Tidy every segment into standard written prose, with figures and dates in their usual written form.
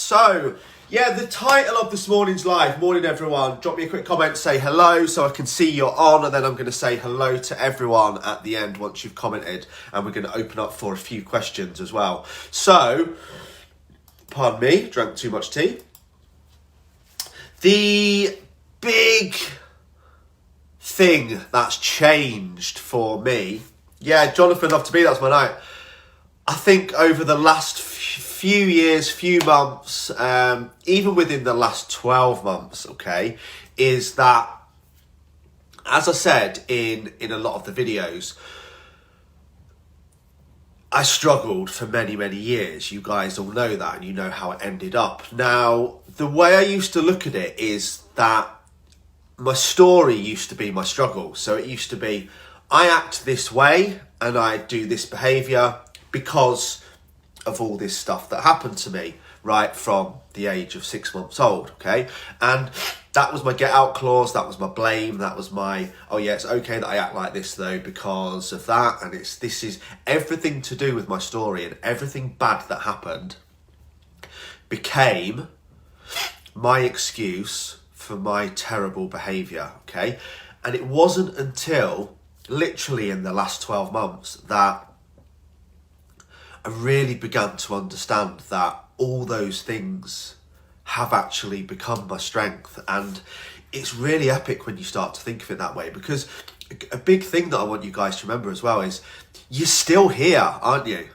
So, yeah, the title of this morning's live, morning everyone, drop me a quick comment, say hello so I can see you're on, and then I'm going to say hello to everyone at the end once you've commented, and we're going to open up for a few questions as well. So, pardon me, drank too much tea. The big thing that's changed for me, yeah, Jonathan, love to be, that's my night. I think over the last few years, few months, even within the last 12 months, okay, is that, as I said in a lot of the videos, I struggled for many, many years. You guys all know that, and you know how it ended up. Now, the way I used to look at it is that my story used to be my struggle. So it used to be, I act this way and I do this behaviour because of all this stuff that happened to me right from the age of 6 months old, okay? And that was my get out clause, that was my blame, that was my, oh yeah, it's okay that I act like this though because of that, and this is everything to do with my story, and everything bad that happened became my excuse for my terrible behaviour, okay? And it wasn't until literally in the last 12 months that I really began to understand that all those things have actually become my strength. And it's really epic when you start to think of it that way, because a big thing that I want you guys to remember as well is you're still here, aren't you?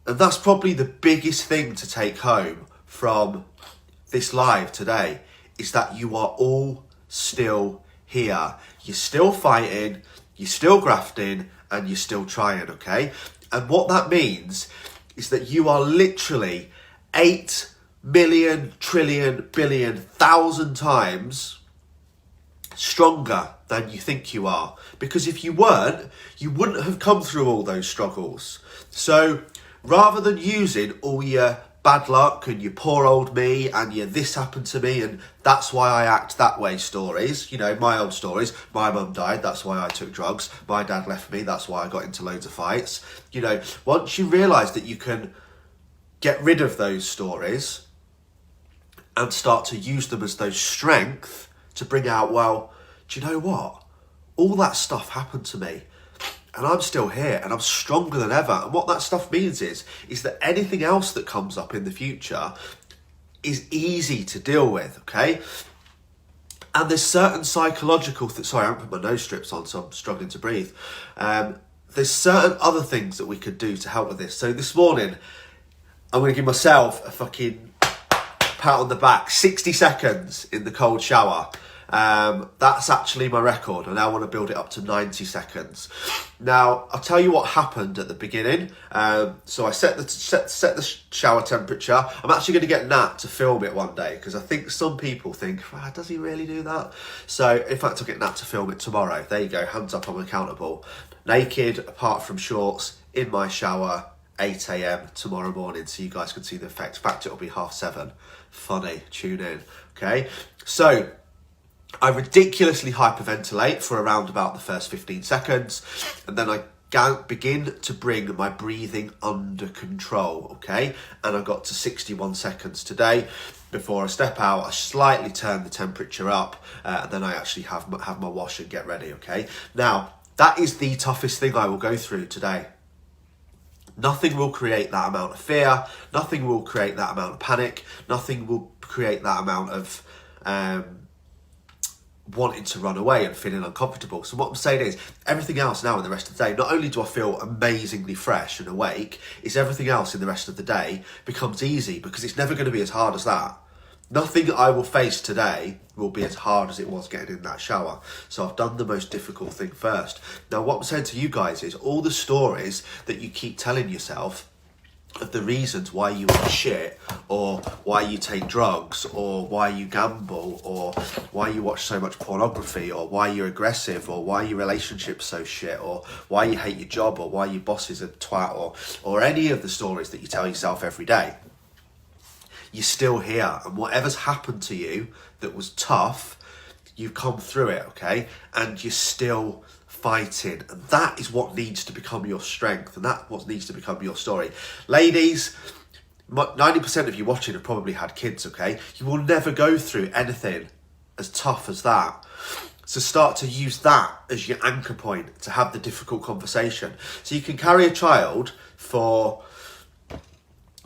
And that's probably the biggest thing to take home from this live today, is that you are all still here. You're still fighting, you're still grafting, and you're still trying, okay? And what that means is that you are literally 8 million, trillion, billion, thousand times stronger than you think you are. Because if you weren't, you wouldn't have come through all those struggles. So rather than using all your bad luck and your poor old me and your this happened to me and that's why I act that way stories, you know, my old stories, my mum died, that's why I took drugs, my dad left me, that's why I got into loads of fights. You know, once you realise that you can get rid of those stories and start to use them as those strength to bring out, well, do you know what? All that stuff happened to me, and I'm still here, and I'm stronger than ever. And what that stuff means is that anything else that comes up in the future is easy to deal with, okay? And there's certain psychological... Sorry, I haven't put my nose strips on, so I'm struggling to breathe. There's certain other things that we could do to help with this. So this morning, I'm going to give myself a fucking pat on the back. 60 seconds in the cold shower. That's actually my record. I now want to build it up to 90 seconds. Now, I'll tell you what happened at the beginning. So I set the shower temperature. I'm actually going to get Nat to film it one day, because I think some people think, does he really do that? So, in fact, I'll get Nat to film it tomorrow. There you go, hands up, I'm accountable. Naked, apart from shorts, in my shower, 8 a.m. tomorrow morning, so you guys can see the effect. In fact, it'll be 7:30. Funny, tune in. Okay, so I ridiculously hyperventilate for around about the first 15 seconds, and then I begin to bring my breathing under control, okay? And I got to 61 seconds today. Before I step out, I slightly turn the temperature up, and then I actually have my wash and get ready, okay? Now, that is the toughest thing I will go through today. Nothing will create that amount of fear. Nothing will create that amount of panic. Nothing will create that amount of wanting to run away and feeling uncomfortable. So what I'm saying is, everything else now in the rest of the day, not only do I feel amazingly fresh and awake, it's everything else in the rest of the day becomes easy, because it's never going to be as hard as that. Nothing I will face today will be as hard as it was getting in that shower. So I've done the most difficult thing first. Now, what I'm saying to you guys is, all the stories that you keep telling yourself of the reasons why you are shit, or why you take drugs, or why you gamble, or why you watch so much pornography, or why you're aggressive, or why your relationship's so shit, or why you hate your job, or why your boss is a twat, or any of the stories that you tell yourself every day, you're still here. And whatever's happened to you that was tough, you've come through it, okay? And you're still fighting. And that is what needs to become your strength, and that's what needs to become your story. Ladies, 90% of you watching have probably had kids, okay? You will never go through anything as tough as that. So start to use that as your anchor point to have the difficult conversation. So you can carry a child for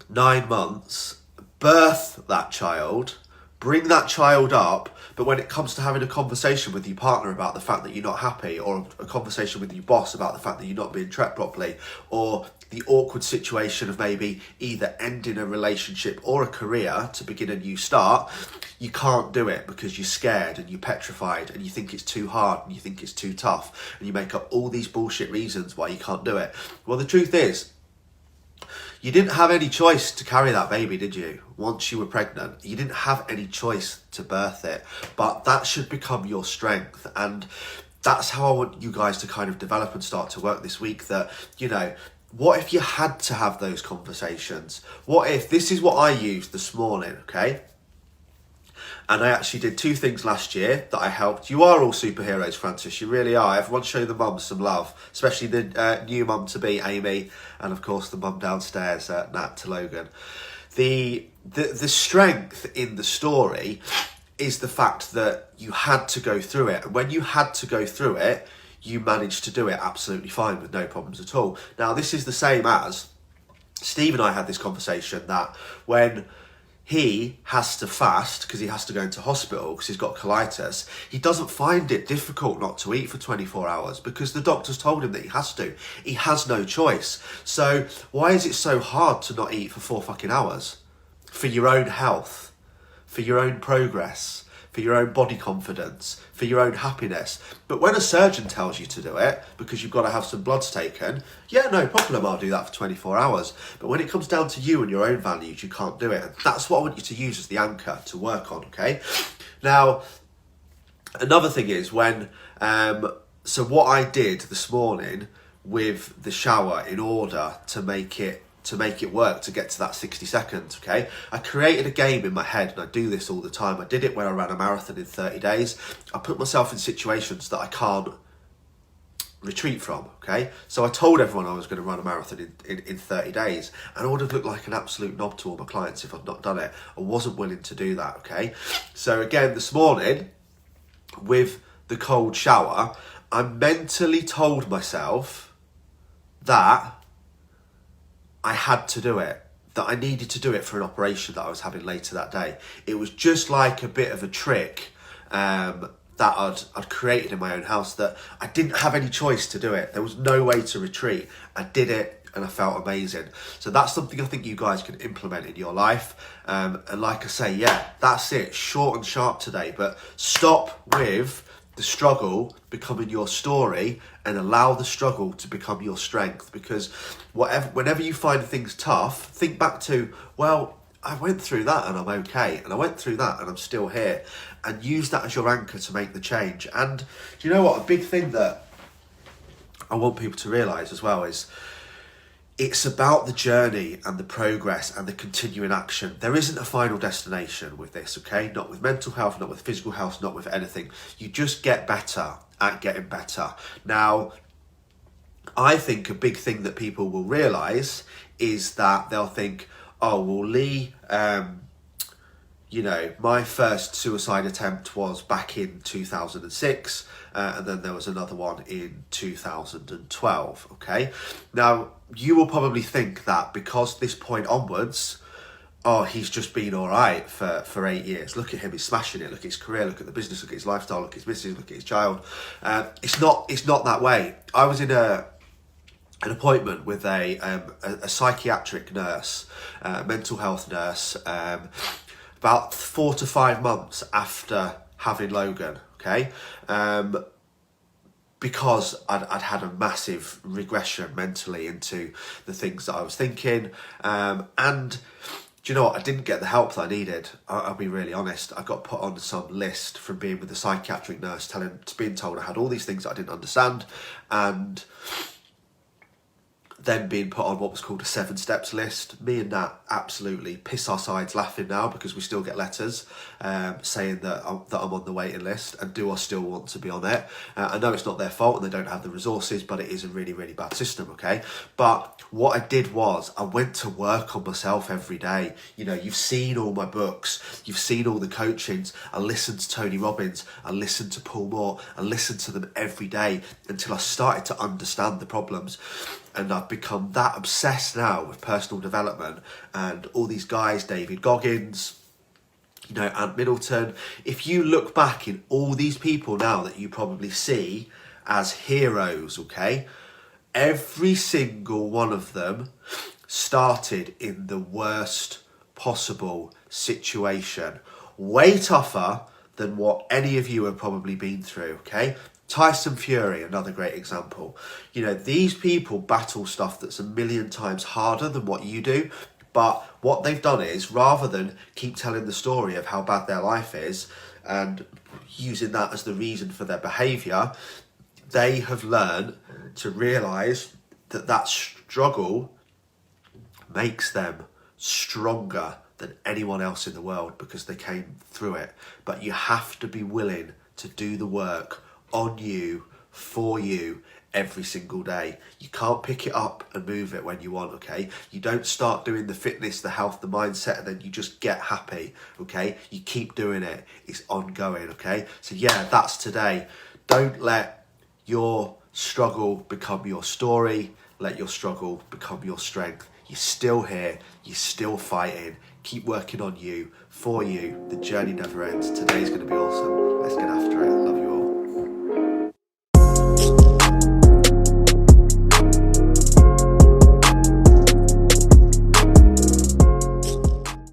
9 months, birth that child, bring that child up, but when it comes to having a conversation with your partner about the fact that you're not happy, or a conversation with your boss about the fact that you're not being treated properly, or the awkward situation of maybe either ending a relationship or a career to begin a new start, you can't do it because you're scared and you're petrified and you think it's too hard and you think it's too tough and you make up all these bullshit reasons why you can't do it. Well, the truth is, you didn't have any choice to carry that baby, did you? Once you were pregnant, you didn't have any choice to birth it, but that should become your strength. And that's how I want you guys to kind of develop and start to work this week. That, you know, what if you had to have those conversations? What if, this is what I used this morning, okay? And I actually did 2 things last year that I helped. You are all superheroes, Francis. You really are. Everyone show the mums some love, especially the new mum to be, Amy, and of course the mum downstairs, Nat to Logan. The strength in the story is the fact that you had to go through it. And when you had to go through it, you managed to do it absolutely fine with no problems at all. Now, this is the same as Steve and I had this conversation that when he has to fast because he has to go into hospital because he's got colitis, he doesn't find it difficult not to eat for 24 hours because the doctor's told him that he has to. He has no choice. So why is it so hard to not eat for 4 fucking hours? For your own health, for your own progress, for your own body confidence, for your own happiness. But when a surgeon tells you to do it because you've got to have some bloods taken, yeah, no problem, I'll do that for 24 hours. But when it comes down to you and your own values, you can't do it. And that's what I want you to use as the anchor to work on, okay? Now, another thing is when, so what I did this morning with the shower in order to make it work, to get to that 60 seconds, okay? I created a game in my head, and I do this all the time. I did it when I ran a marathon in 30 days. I put myself in situations that I can't retreat from, okay? So I told everyone I was going to run a marathon in 30 days, and I would have looked like an absolute knob to all my clients if I'd not done it. I wasn't willing to do that, okay? So again, this morning, with the cold shower, I mentally told myself that I had to do it, that I needed to do it for an operation that I was having later that day. It was just like a bit of a trick that I'd created in my own house, that I didn't have any choice to do it. There was no way to retreat. I did it and I felt amazing. So that's something I think you guys can implement in your life. And like I say, yeah, that's it. Short and sharp today, but stop with the struggle becoming your story and allow the struggle to become your strength. Because whenever you find things tough, think back to, well, I went through that and I'm okay, and I went through that and I'm still here, and use that as your anchor to make the change. And do you know what? A big thing that I want people to realise as well is it's about the journey and the progress and the continuing action. There isn't a final destination with this, okay? Not with mental health, not with physical health, not with anything. You just get better at getting better. Now, I think a big thing that people will realise is that they'll think, oh, well, Lee, you know, my first suicide attempt was back in 2006, and then there was another one in 2012, okay? Now, you will probably think that because this point onwards, oh, he's just been all right for 8 years. Look at him, he's smashing it. Look at his career, look at the business, look at his lifestyle, look at his missus, look at his child. It's not that way. I was in an appointment with a psychiatric nurse, a mental health nurse, about 4 to 5 months after having Logan, okay? Because I'd had a massive regression mentally into the things that I was thinking. And do you know what? I didn't get the help that I needed. I'll be really honest. I got put on some list from being with the psychiatric nurse, being told I had all these things that I didn't understand. And then being put on what was called a 7 steps list. Me and Nat absolutely piss our sides laughing now, because we still get letters saying that I'm on the waiting list, and do I still want to be on it? I know it's not their fault and they don't have the resources, but it is a really, really bad system, okay? But what I did was I went to work on myself every day. You know, you've seen all my books, you've seen all the coachings. I listened to Tony Robbins, I listened to Paul Moore, I listened to them every day until I started to understand the problems. And I've become that obsessed now with personal development and all these guys, David Goggins, you know, Ant Middleton. If you look back in all these people now that you probably see as heroes, okay, every single one of them started in the worst possible situation. Way tougher than what any of you have probably been through, okay? Tyson Fury, another great example. You know, these people battle stuff that's a million times harder than what you do. But what they've done is, rather than keep telling the story of how bad their life is and using that as the reason for their behaviour, they have learned to realise that that struggle makes them stronger than anyone else in the world, because they came through it. But you have to be willing to do the work on you, for you, every single day. You can't pick it up and move it when you want, okay? You don't start doing the fitness, the health, the mindset, and then you just get happy, okay? You keep doing it. It's ongoing, okay? So yeah, that's today. Don't let your struggle become your story. Let your struggle become your strength. You're still here. You're still fighting. Keep working on you, for you. The journey never ends. Today's going to be